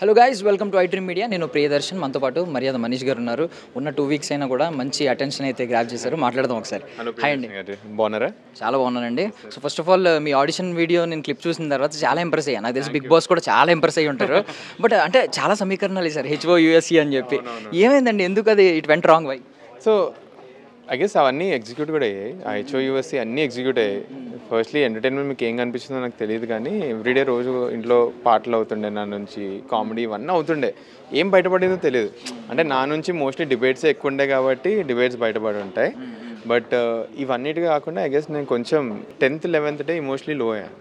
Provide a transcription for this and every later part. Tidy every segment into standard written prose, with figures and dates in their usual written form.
Hello guys, welcome to iDream media. నేను ప్రియదర్శన్, మనతో పాటు మర్యాద మనీష్ గారు ఉన్నారు. ఉన్న 2 వీక్స్ అయినా కూడా మంచి అటెన్షన్ అయితే గ్రాప్ చేశారు. మాట్లాడదాం ఒకసారి. హాయ్ అండి, బాగున్నారా? చాలా బాగున్నానండి. So first of all me audition video నేను క్లిప్ చూసిన తర్వాత చాలా ఇంప్రెస్ అయ్యాను. నాకు తెలిసి బిగ్ బాస్ కూడా చాలా ఇంప్రెస్ అయ్యి ఉంటారు. బట్ అంటే చాలా సమీకరణాలు వేశారు, HOUSE అని చెప్పి. ఏమైందండి, ఎందుకు అది it went wrong why? So I guess అవన్నీ ఎగ్జిక్యూట్ కూడా అయ్యాయి. ఆ HOUSE అన్నీ ఎగ్జిక్యూట్ అయ్యాయి. ఫస్ట్లీ ఎంటర్టైన్మెంట్ మీకు ఏం కనిపిస్తుందో నాకు తెలియదు, కానీ ఎవ్రీడే రోజు ఇంట్లో పాటలు అవుతుండే, నా నుంచి కామెడీ ఇవన్నీ అవుతుండే. ఏం బయటపడిందో తెలియదు. అంటే నా నుంచి మోస్ట్లీ డిబేట్సే ఎక్కువ ఉండే కాబట్టి డిబేట్స్ బయటపడి ఉంటాయి. బట్ ఇవన్నిటి కాకుండా ఐ గెస్ నేను కొంచెం 10th 11th డే ఇమోషనలీ లో అయ్యాను.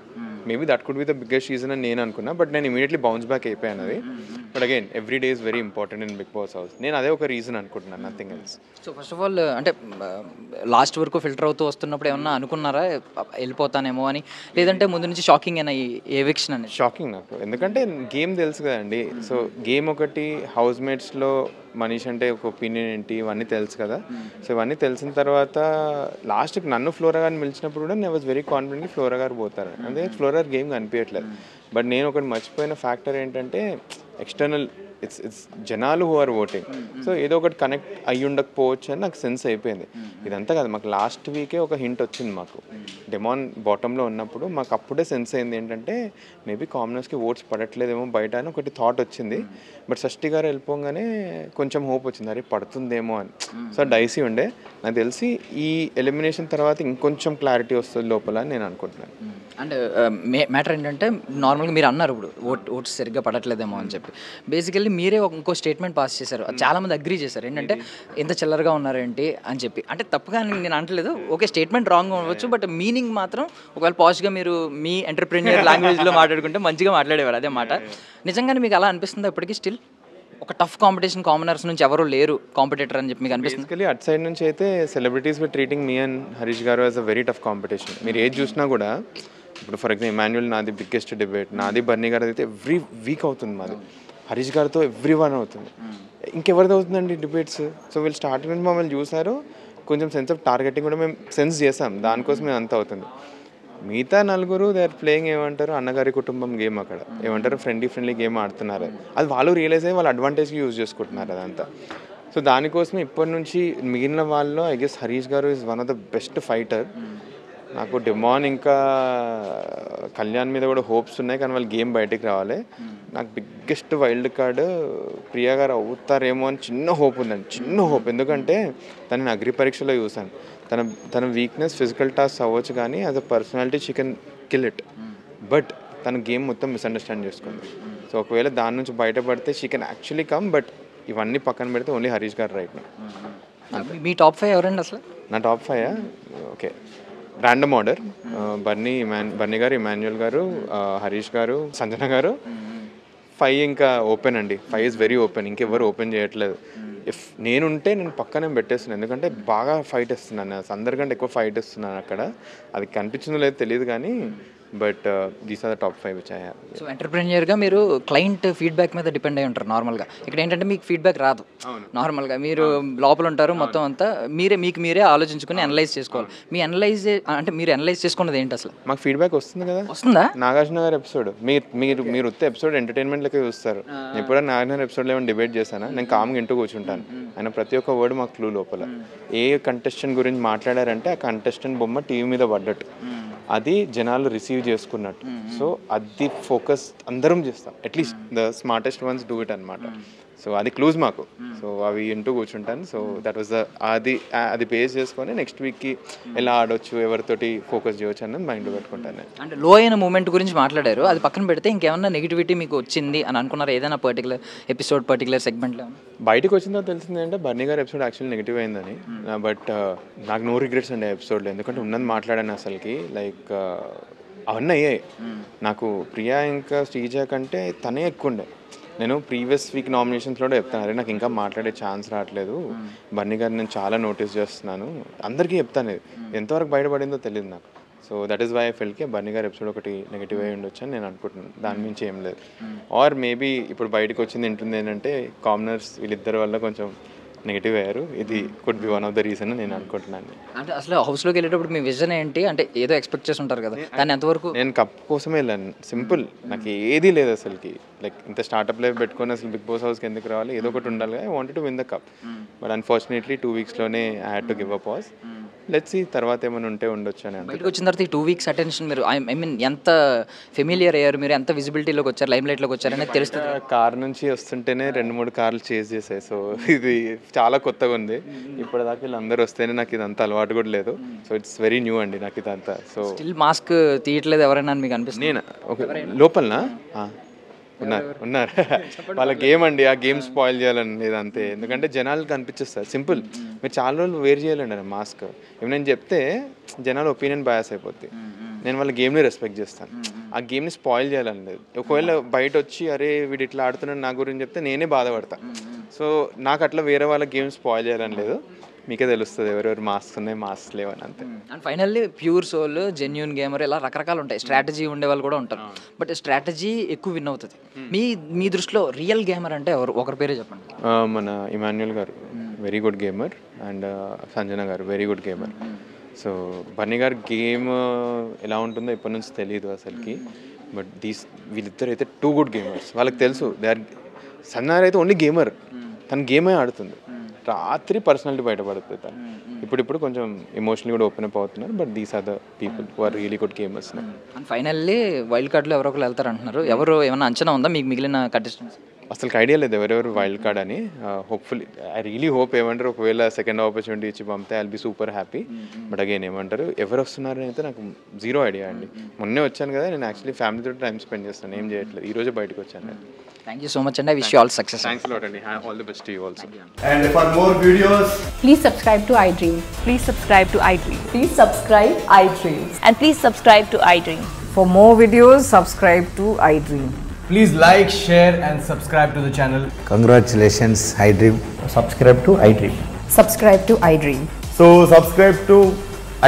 Maybe that could be the biggest reason అని నేను అనుకున్నా. బట్ నేను ఇమీడియట్లీ బౌన్స్ బ్యాక్ అయిపోయాను అది. But again every day is very important in Bigg Boss house. నేను అదే ఒక రీజన్ అనుకుంటున్నాను, nothing else. So first of all అంటే లాస్ట్ వరకు ఫిల్టర్ అవుతూ వస్తున్నప్పుడు ఏమన్నా అనుకున్నారా వెళ్ళిపోతానేమో అని, లేదంటే ముందు నుంచి షాకింగ్ అయినా ఈ ఎవిక్షన్ అనేది? షాకింగ్ నాకు, ఎందుకంటే గేమ్ తెలుసు కదండి. సో గేమ్ ఒకటి, హౌస్ మేట్స్లో మనీష్ అంటే ఒక ఒపీనియన్ ఏంటి, ఇవన్నీ తెలుసు కదా. సో ఇవన్నీ తెలిసిన తర్వాత లాస్ట్కి నన్ను ఫ్లోరా గారిని పిలిచినప్పుడు కూడా నేను వాజ్ వెరీ కాన్ఫిడెంట్లీ ఫ్లోరా గారు పోతారు. అంటే ఫ్లోరా గారు గేమ్ కనిపించట్లేదు. బట్ నేను ఒకటి మర్చిపోయిన ఫ్యాక్టర్ ఏంటంటే ఎక్స్టర్నల్ ఇట్స్ జనాలు హూ ఆర్ ఓటింగ్. సో ఏదో ఒకటి కనెక్ట్ అయ్యి ఉండకపోవచ్చు అని నాకు సెన్స్ అయిపోయింది. ఇదంతా కాదు, మాకు లాస్ట్ వీకే ఒక హింట్ వచ్చింది. మాకు డెమాన్ బాటంలో ఉన్నప్పుడు మాకు అప్పుడే సెన్స్ అయింది ఏంటంటే మేబీ కామనర్స్కి ఓట్స్ పడట్లేదేమో బయట అని ఒకటి థాట్ వచ్చింది. బట్ షష్ఠి గారు వెళ్ళిపోగానే కొంచెం హోప్ వచ్చింది, అరే పడుతుందేమో అని. సో డైసీ ఉండే. నాకు తెలిసి ఈ ఎలిమినేషన్ తర్వాత ఇంకొంచెం క్లారిటీ వస్తుంది లోపల అని నేను అనుకుంటున్నాను. అండ్ మ్యాటర్ ఏంటంటే నార్మల్గా మీరు అన్నారు ఇప్పుడు ఓట్స్ సరిగ్గా పడట్లేదేమో అని చెప్పి. బేసికల్లీ మీరే ఇంకో స్టేట్మెంట్ పాస్ చేశారు, చాలామంది అగ్రీ చేశారు. ఏంటంటే ఎంత చిల్లరగా ఉన్నారేంటి అని చెప్పి. అంటే తప్పుగా నేను అంటలేదు, ఓకే స్టేట్మెంట్ రాంగ్ అవ్వచ్చు, బట్ మీనింగ్ మాత్రం ఒకవేళ పాజిటివ్గా మీరు మీ ఎంటర్ప్రెన్యూర్ లాంగ్వేజ్లో మాట్లాడుకుంటే మంచిగా మాట్లాడేవారు. అదే మాట. నిజంగానే మీకు అలా అనిపిస్తుందా ఇప్పటికీ? స్టిల్ ఒక టఫ్ కాంపిటీషన్, కామనర్స్ నుంచి ఎవరు లేరు కాంపిటేటర్ అని చెప్పి మీకు అనిపిస్తుంది? బేసికలీ అట్ సైడ్ నుంచి అయితే celebrities with treating me and Harish గారు as a very tough competition. మీరు ఏది చూసినా కూడా, ఇప్పుడు ఫర్ ఎగ్జాంపుల్ ఇమాన్యుల్ నాది బిగ్గెస్ట్ డిబేట్, నాది బర్నీ గారు అయితే ఎవ్రీ వీక్ అవుతుంది. మాది హరీష్ గారితో ఎవ్రీ వన్ అవుతుంది. ఇంకెవరిది అవుతుందండి డిబేట్స్? సో వీళ్ళు స్టార్టింగ్ నుంచి మమ్మల్ని చూసారు, కొంచెం సెన్స్ ఆఫ్ టార్గెటింగ్ కూడా మేము సెన్స్ చేసాం, దానికోసం మేము అంత అవుతుంది. మిగతా నలుగురు దే ఆర్ ప్లేయింగ్ ఏమంటారు అన్నగారి కుటుంబం గేమ్, అక్కడ ఏమంటారు ఫ్రెండ్లీ గేమ్ ఆడుతున్నారు. అది వాళ్ళు రియలైజ్ అయ్యి వాళ్ళు అడ్వాంటేజ్కి యూజ్ చేసుకుంటున్నారు అదంతా. సో దానికోసమే ఇప్పటి నుంచి మిగిలిన వాళ్ళలో ఐ గెస్ హరీష్ గారు is one of the best fighter. నాకు డెమాన్ ఇంకా కళ్యాణ్ మీద కూడా హోప్స్ ఉన్నాయి, కానీ వాళ్ళు గేమ్ బయటకు రావాలి. నాకు బిగ్గెస్ట్ వైల్డ్ కార్డ్ ప్రియా గారు అవుతారేమో అని చిన్న హోప్ ఉందండి, చిన్న హోప్. ఎందుకంటే తనని అగ్రి పరీక్షలో చూశాను. తన వీక్నెస్ ఫిజికల్ టాస్క్ అవ్వచ్చు, కానీ as a personality she can kill it. But తన గేమ్ మొత్తం మిస్అండర్స్టాండ్ చేసుకుంది. సో ఒకవేళ దాని నుంచి బయటపడితే she can actually come. But ఇవన్నీ పక్కన పెడితే ఓన్లీ హరీష్ గారు రైట్ నా. మీ టాప్ 5 ఎవరండి అసలు? నా టాప్ 5 ఓకే, ర్యాండమ్ ఆర్డర్: బర్నీ గారు, ఇమాన్యుయల్ గారు, హరీష్ గారు, సంజన గారు. 5 ఇంకా ఓపెన్ అండి. 5 ఈజ్ వెరీ ఓపెన్, ఇంకెవరు ఓపెన్ చేయట్లేదు. ఇఫ్ నేనుంటే నేను పక్కనే పెట్టేస్తున్నాను, ఎందుకంటే బాగా ఫైట్ ఇస్తున్నాను, అందరికంటే ఎక్కువ ఫైట్ ఇస్తున్నాను అక్కడ. అది కనిపించిందో లేదో తెలియదు కానీ but these are the top 5 which I have. So ఎంటర్ప్రెన్యూర్గా మీరు క్లయింట్ ఫీడ్బ్యాక్ మీద డిపెండ్ అయి ఉంటారు నార్మల్గా. ఇక్కడ ఏంటంటే మీకు ఫీడ్బ్యాక్ రాదు. నార్మల్గా మీరు లోపల ఉంటారు, మొత్తం అంతా మీరే ఆలోచించుకుని అనలైజ్ చేసుకోవాలి. మీరు అనలైజ్ చేసుకున్నది ఏంటి అసలు? మాకు ఫీడ్బ్యాక్ వస్తుంది కదా. వస్తుందా? నాగార్జున గారి ఎపిసోడ్ మీరు వస్తే ఎపిసోడ్ ఎంటర్టైన్మెంట్ లెక్క చూస్తారు. ఎప్పుడైనా నాగార్జున ఎపిసోడ్లో ఏమైనా డిబేట్ చేశానా? నేను కామ్గా ఇంటూ కూర్చుంటాను. ఆయన ప్రతి ఒక్క వర్డ్ మాకు క్లూ లోపల. ఏ కంటెస్టెంట్ గురించి మాట్లాడారంటే ఆ కంటెస్టెంట్ బొమ్మ టీవీ మీద పడ్డట్టు, అది జనాలు రిసీవ్ చేసుకున్నట్టు. సో అది ఫోకస్ అందరం చేస్తాం, at least the smartest once do it అనమాట. సో అది క్లూజ్ మాకు. సో అవి ఇంటూ కూర్చుంటాను. సో దట్ వాజ్ అది బేస్ చేసుకొని నెక్స్ట్ వీక్కి ఎలా ఆడొచ్చు, ఎవరితోటి ఫోకస్ చేయవచ్చు అన్నది మైండ్లో పెట్టుకుంటాను. అంటే లో అయిన మూమెంట్ గురించి మాట్లాడారు, అది పక్కన పెడితే ఇంకేమన్నా నెగిటివిటీ మీకు వచ్చింది అని అనుకున్నారు ఏదైనా పర్టికులర్ ఎపిసోడ్, పర్టికులర్ సెగ్మెంట్లో? బయటకు వచ్చిందో తెలిసింది అంటే బర్నీ గారి ఎపిసోడ్ యాక్చువల్లీ నెగిటివ్ అయిందని. బట్ నాకు నో రిగ్రెట్స్ అండి ఆ ఎపిసోడ్లో, ఎందుకంటే ఉన్నది మాట్లాడాను అసలుకి. లైక్ అవన్నీ అయ్యాయి. నాకు ప్రియా ఇంకా శ్రీజ కంటే తనే ఎక్కువ ఉండే. నేను ప్రీవియస్ వీక్ నామినేషన్స్లో చెప్తాను, అరే నాకు ఇంకా మాట్లాడే ఛాన్స్ రావట్లేదు, బర్నీ గారిని నేను చాలా నోటీస్ చేస్తున్నాను, అందరికీ చెప్తాను. ఇది ఎంతవరకు బయటపడిందో తెలియదు నాకు. So that is why I felt కే బర్నీ గారి ఎపిసోడ్ ఒకటి నెగిటివ్ అయ్యి ఉండొచ్చు అని నేను అనుకుంటున్నాను. దాని మించి ఏం లేదు. ఆర్ మేబీ ఇప్పుడు బయటకు వచ్చింది ఏంటుంది ఏంటంటే కామనర్స్ వీళ్ళిద్దరి వల్ల కొంచెం నెగిటివ్ అయ్యారు. ఇది could be one of the reason నేను అనుకుంటున్నాను. అంటే అసలు హౌస్లోకి వెళ్ళేటప్పుడు మీ విజన్ ఏంటి? అంటే ఏదో ఎక్స్పెక్ట్ చేసి ఉంటారు కదా, దాన్ని ఎంతవరకు? నేను కప్ కోసమే వెళ్ళాను, సింపుల్. నాకు ఏది లేదు అసలుకి. లైక్ ఇంత స్టార్ట్అప్ లైఫ్ పెట్టుకొని అసలు బిగ్ బాస్ హౌస్కి ఎందుకు రావాలి, ఏదో ఒకటి ఉండాలి. I wanted to win the cup, but unfortunately 2 weeksలోనే I had to give a pause. Let's see తర్వాత ఏమైనా ఉంటే ఉండొచ్చు అని. బయటకు వచ్చిన తర్వాత ఈ 2 weeks అటెన్షన్ మీరు ఐ మీన్ ఎంత ఫెమిలియర్ అయ్యారు, మీరు ఎంత విజిబిలిటీలోకి వచ్చారు, లైమ్ లైట్లోకి వచ్చారు అనేది తెలుస్తుంది. కార్ నుంచి వస్తుంటేనే 2-3 కార్లు చేజ్ చేసాయి. సో ఇది చాలా కొత్తగా ఉంది. ఇప్పటిదాకా వీళ్ళందరూ వస్తేనే నాకు ఇదంతా అలవాటు కూడా లేదు. సో ఇట్స్ వెరీ న్యూ అండి నాకు ఇదంతా. సో స్టిల్ మాస్క్ తీయట్లేదు ఎవరైనా మీకు అనిపిస్తుంది? నేను ఓకే లోపలనా ఉన్నారు వాళ్ళ గేమ్ అండి, ఆ గేమ్ స్పాయిల్ చేయాలని లేదు అంతే. ఎందుకంటే జనాలు కనిపించేస్తారు, సింపుల్. మీరు చాలా రోజులు వేర్ చేయాలండి మాస్క్. ఏమైనా చెప్తే జనాలు ఒపీనియన్ బయాస్ అయిపోద్ది. నేను వాళ్ళ గేమ్ని రెస్పెక్ట్ చేస్తాను, ఆ గేమ్ని స్పాయిల్ చేయాలని లేదు. ఒకవేళ బయట వచ్చి అరే వీడు ఇట్లా ఆడుతున్నాడు నా గురించి చెప్తే నేనే బాధపడతా. సో నాకు అట్లా వేరే వాళ్ళ గేమ్ స్పాయిల్ చేయాలని లేదు. మీకే తెలుస్తుంది ఎవరెవరు మాస్క్ ఉన్నాయి మాస్క్ లేవని, అంతే. And finally pure soul, genuine gamer ఇలా రకరకాలు ఉంటాయి. స్ట్రాటజీ ఉండే వాళ్ళు కూడా ఉంటారు, బట్ స్ట్రాటజీ ఎక్కువ విన్ అవుతుంది. మీ దృష్టిలో రియల్ గేమర్ అంటే ఎవరు? ఒకరి పేరే చెప్పండి. మన ఇమాన్యుయల్ గారు very good gamer, and Sanjana గారు very good gamer. So Bunny గారు గేమ్ ఎలా ఉంటుందో ఇప్పటి నుంచి తెలియదు అసలుకి, బట్ వీళ్ళిద్దరు అయితే 2 good గేమర్స్. వాళ్ళకి తెలుసు దే ఆర్. సంజన అయితే ఓన్లీ గేమర్, తను గేమే ఆడుతుంది. రాత్రి పర్సనాలిటీ బయటపడుతుంది తను. ఇప్పుడు కొంచెం ఎమోషనల్ కూడా ఓపెన్ అప్ అవుతున్నారు, but these are the people who are really good gamers. And finally wild కార్డ్లో ఎవరో ఒకరు వెళ్తారు అంటున్నారు. ఎవరు ఏమైనా అంచనా ఉందా మీకు మిగిలిన కంటెస్టెంట్స్? అసలు ఐడియా లేదు ఎవరెవరు వైల్డ్ కార్డ్ అని. హోప్ఫుల్లీ ఐ రియలీ హోప్ ఏమంటారు ఒకవేళ సెకండ్ ఆపర్చునిటీ ఇచ్చి పంపితే I'll be super happy. But again ఏమంటారు ఎవరు వస్తున్నారని అయితే నాకు జీరో ఐడియా అండి. మొన్నే వచ్చాను కదా, నేను యాక్చువల్లీ ఫ్యామిలీతో టైం స్పెండ్ చేస్తాను, ఏం చేయట్లేదు. ఈ రోజే బయటకు వచ్చాను. థ్యాంక్ యూ సో మచ్ అండి. I wish you all success. Thanks lot అండి. All the best to you also. And for more videos, please subscribe to iDream. Please subscribe to iDream. Please subscribe iDream. And please subscribe to iDream. For more videos, subscribe to iDream. please like, share and subscribe to the channel. Congratulations, iDream. Subscribe to iDream. Subscribe to iDream. So subscribe to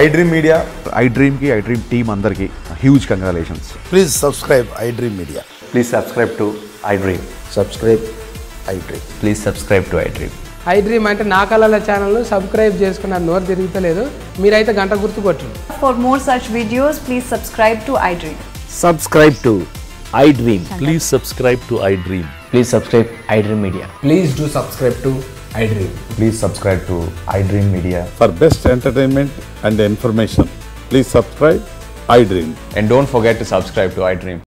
iDream Media. iDream ki iDream team andarki huge congratulations. Please subscribe iDream Media. Please subscribe to iDream. Subscribe iDream. Please subscribe to iDream. iDream అంటే నా కళల ఛానల్ను subscribe చేసుకున్నారు, నోరు తిరుగుతలేదు. మీరైతే గంట గుర్తు కొట్టండి. For more such videos, please subscribe to iDream. Subscribe to iDream. Please subscribe to iDream. Please subscribe iDream Media. Please do subscribe to iDream. Please subscribe to iDream Media. For best entertainment and information, please subscribe iDream. And don't forget to subscribe to iDream.